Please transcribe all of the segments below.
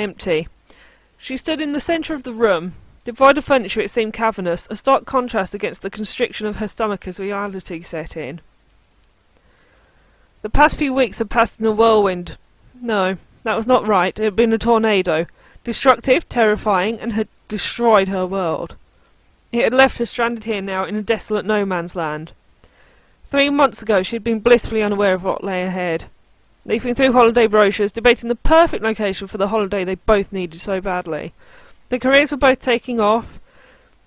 empty. She stood in the centre of the room. Devoid of furniture, it seemed cavernous, a stark contrast against the constriction of her stomach as reality set in. The past few weeks had passed in a whirlwind. No, that was not right. It had been a tornado. Destructive, terrifying, and had destroyed her world. It had left her stranded here now in a desolate no-man's land. 3 months ago she had been blissfully unaware of what lay ahead. Leafing through holiday brochures, debating the perfect location for the holiday they both needed so badly. Their careers were both taking off.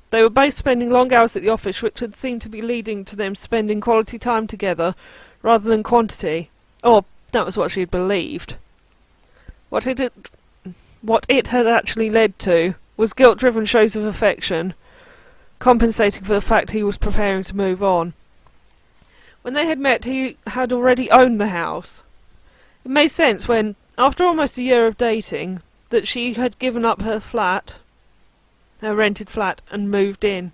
They were both spending long hours at the office, which had seemed to be leading to them spending quality time together rather than quantity. Or that was what she had believed. What it had actually led to was guilt-driven shows of affection, compensating for the fact he was preparing to move on. When they had met, he had already owned the house. It made sense when, after almost a year of dating, that she had given up her flat, her rented flat, and moved in.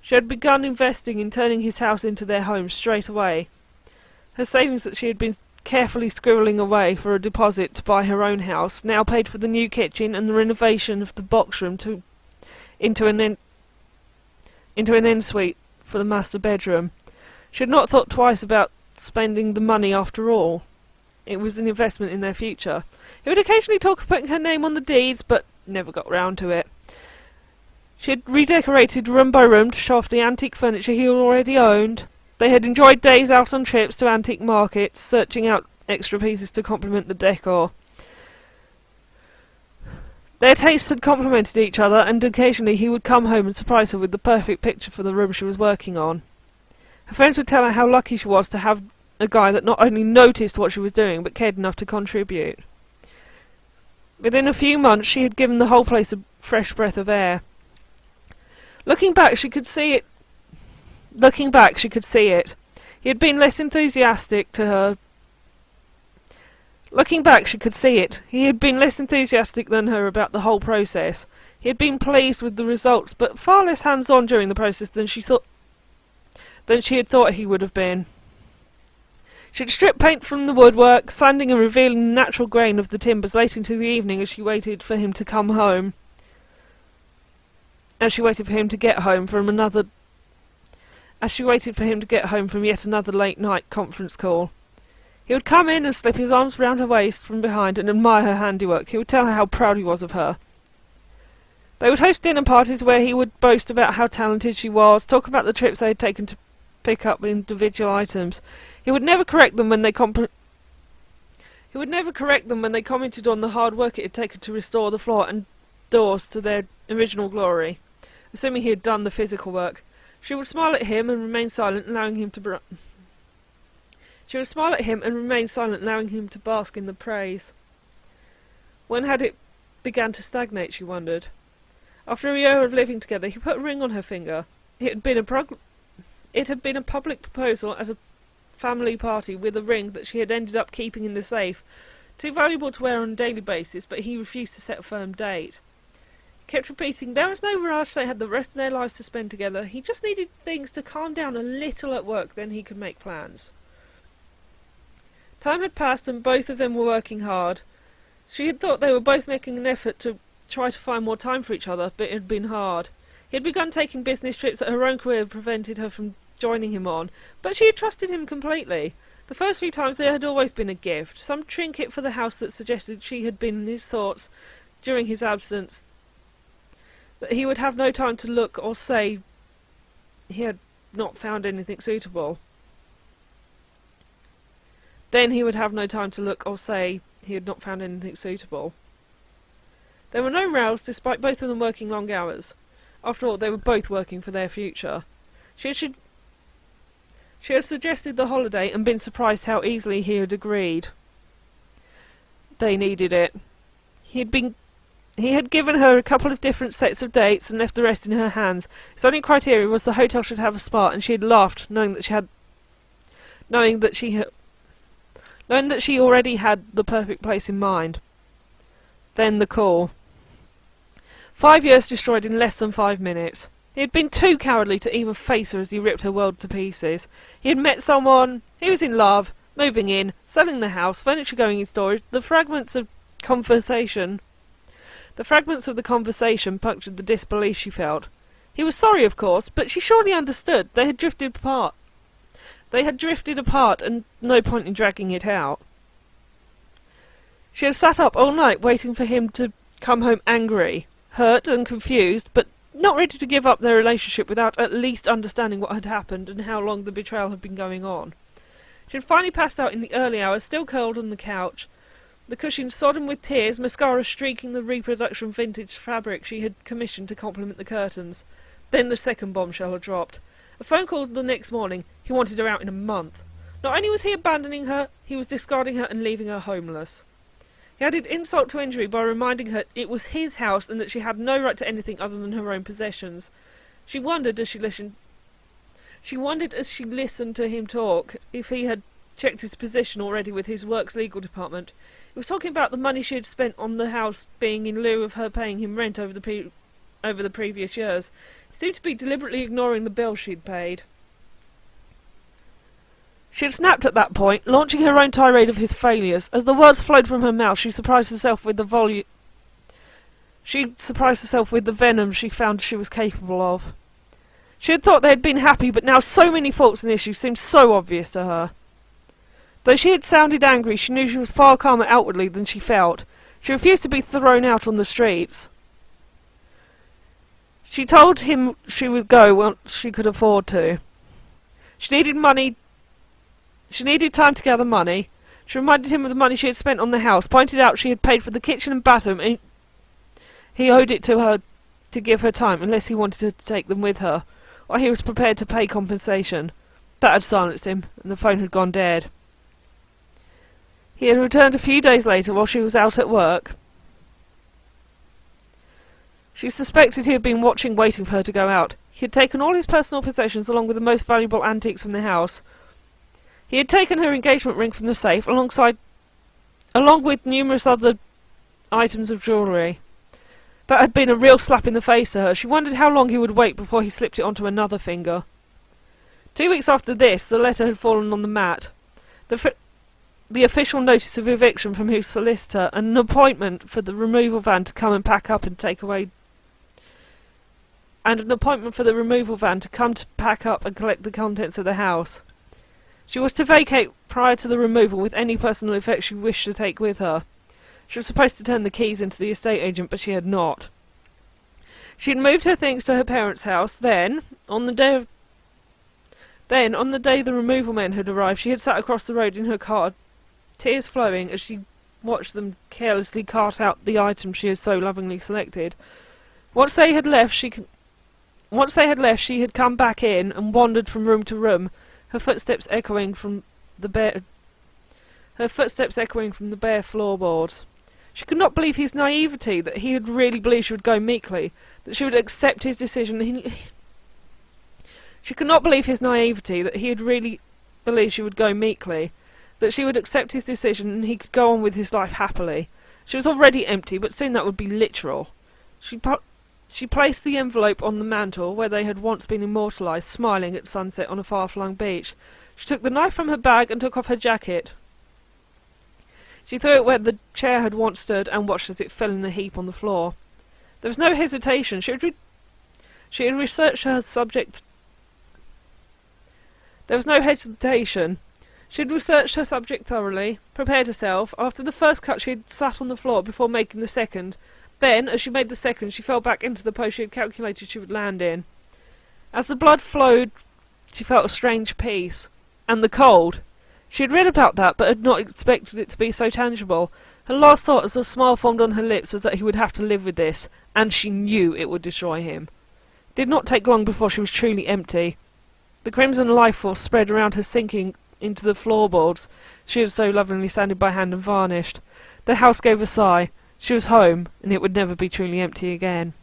She had begun investing in turning his house into their home straight away. Her savings that she had been carefully scribbling away for a deposit to buy her own house now paid for the new kitchen and the renovation of the box room into an ensuite for the master bedroom. She had not thought twice about spending the money after all. It was an investment in their future. He would occasionally talk of putting her name on the deeds, but never got round to it. She had redecorated room by room to show off the antique furniture he already owned. They had enjoyed days out on trips to antique markets, searching out extra pieces to complement the decor. Their tastes had complemented each other, and occasionally he would come home and surprise her with the perfect picture for the room she was working on. Her friends would tell her how lucky she was to have a guy that not only noticed what she was doing, but cared enough to contribute. Within a few months she had given the whole place a fresh breath of air. Looking back, she could see it. He had been less enthusiastic to her. Looking back, she could see it. He had been less enthusiastic than her about the whole process. He had been pleased with the results, but far less hands-on during the process than she had thought he would have been. She had stripped paint from the woodwork, sanding and revealing the natural grain of the timbers late into the evening as she waited for him to come home. As she waited for him to get home from yet another late-night conference call. He would come in and slip his arms round her waist from behind and admire her handiwork. He would tell her how proud he was of her. They would host dinner parties where he would boast about how talented she was, talk about the trips they had taken to pick up individual items. He would never correct them when they commented on the hard work it had taken to restore the floor and doors to their original glory, assuming he had done the physical work. She would smile at him and remain silent, allowing him to bask in the praise. When had it begun to stagnate, she wondered. After a year of living together, he put a ring on her finger. It had been a public proposal at a family party with a ring that she had ended up keeping in the safe, too valuable to wear on a daily basis, but he refused to set a firm date. He kept repeating there was no rush, they had the rest of their lives to spend together. He just needed things to calm down a little at work, then he could make plans. Time had passed and both of them were working hard. She had thought they were both making an effort to try to find more time for each other, but it had been hard. He had begun taking business trips that her own career prevented her from joining him on, but she had trusted him completely. The first few times there had always been a gift, some trinket for the house that suggested she had been in his thoughts during his absence, that he would have no time to look or say he had not found anything suitable. Then he would have no time to look or say he had not found anything suitable. There were no rows, despite both of them working long hours. After all, they were both working for their future. She had suggested the holiday and been surprised how easily he had agreed. They needed it. He had given her a couple of different sets of dates and left the rest in her hands. His only criteria was the hotel should have a spa, and she had laughed, knowing that she already had the perfect place in mind. Then the call. 5 years destroyed in less than 5 minutes. He had been too cowardly to even face her as he ripped her world to pieces. He had met someone, he was in love, moving in, selling the house, furniture going in storage, the fragments of conversation The fragments of the conversation punctured the disbelief she felt. He was sorry, of course, but she surely understood. They had drifted apart. And no point in dragging it out. She had sat up all night waiting for him to come home angry, hurt and confused, but not ready to give up their relationship without at least understanding what had happened and how long the betrayal had been going on. She had finally passed out in the early hours, still curled on the couch, the cushion sodden with tears, mascara streaking the reproduction vintage fabric she had commissioned to complement the curtains. Then the second bombshell had dropped. A phone call the next morning. He wanted her out in a month. Not only was he abandoning her, he was discarding her and leaving her homeless. He added insult to injury by reminding her it was his house and that she had no right to anything other than her own possessions. She wondered as she listened to him talk if he had checked his position already with his work's legal department. He was talking about the money she had spent on the house being in lieu of her paying him rent over the previous years. He seemed to be deliberately ignoring the bill she'd paid. She had snapped at that point, launching her own tirade of his failures. As the words flowed from her mouth, she surprised herself with the venom she found she was capable of. She had thought they had been happy, but now so many faults and issues seemed so obvious to her. Though she had sounded angry, she knew she was far calmer outwardly than she felt. She refused to be thrown out on the streets. She told him she would go once she could afford to. She needed money. She needed time to gather money. She reminded him of the money she had spent on the house, pointed out she had paid for the kitchen and bathroom, and he owed it to her to give her time, unless he wanted her to take them with her, or he was prepared to pay compensation. That had silenced him, and the phone had gone dead. He had returned a few days later while she was out at work. She suspected he had been watching, waiting for her to go out. He had taken all his personal possessions along with the most valuable antiques from the house. He had taken her engagement ring from the safe, along with numerous other items of jewellery. That had been a real slap in the face to her. She wondered how long he would wait before he slipped it onto another finger. 2 weeks after this, the letter had fallen on the mat. The official notice of eviction from his solicitor, and an appointment for the removal van to come and pack up and take away. And an appointment for the removal van to come to pack up and collect the contents of the house. She was to vacate prior to the removal with any personal effects she wished to take with her. She was supposed to turn the keys into the estate agent, but she had not. She had moved her things to her parents' house. Then, on the day the removal men had arrived, she had sat across the road in her car, tears flowing as she watched them carelessly cart out the items she had so lovingly selected. Once they had left, she had come back in and wandered from room to room, her footsteps echoing from the bare floorboards. She could not believe his naivety, that he had really believed she would go meekly, that she would accept his decision. She could not believe his naivety, that he had really believed she would go meekly, that she would accept his decision and he could go on with his life happily. She was already empty, but soon that would be literal. She placed the envelope on the mantel, where they had once been immortalised, smiling at sunset on a far-flung beach. She took the knife from her bag and took off her jacket. She threw it where the chair had once stood and watched as it fell in a heap on the floor. There was no hesitation. She had researched her subject. There was no hesitation. She had researched her subject thoroughly, prepared herself. After the first cut, she had sat on the floor before making the second. Then, as she made the second, she fell back into the pose she had calculated she would land in. As the blood flowed, she felt a strange peace. And the cold. She had read about that, but had not expected it to be so tangible. Her last thought as a smile formed on her lips was that he would have to live with this, and she knew it would destroy him. It did not take long before she was truly empty. The crimson life force spread around her, sinking into the floorboards she had so lovingly sanded by hand and varnished. The house gave a sigh. She was home, and it would never be truly empty again.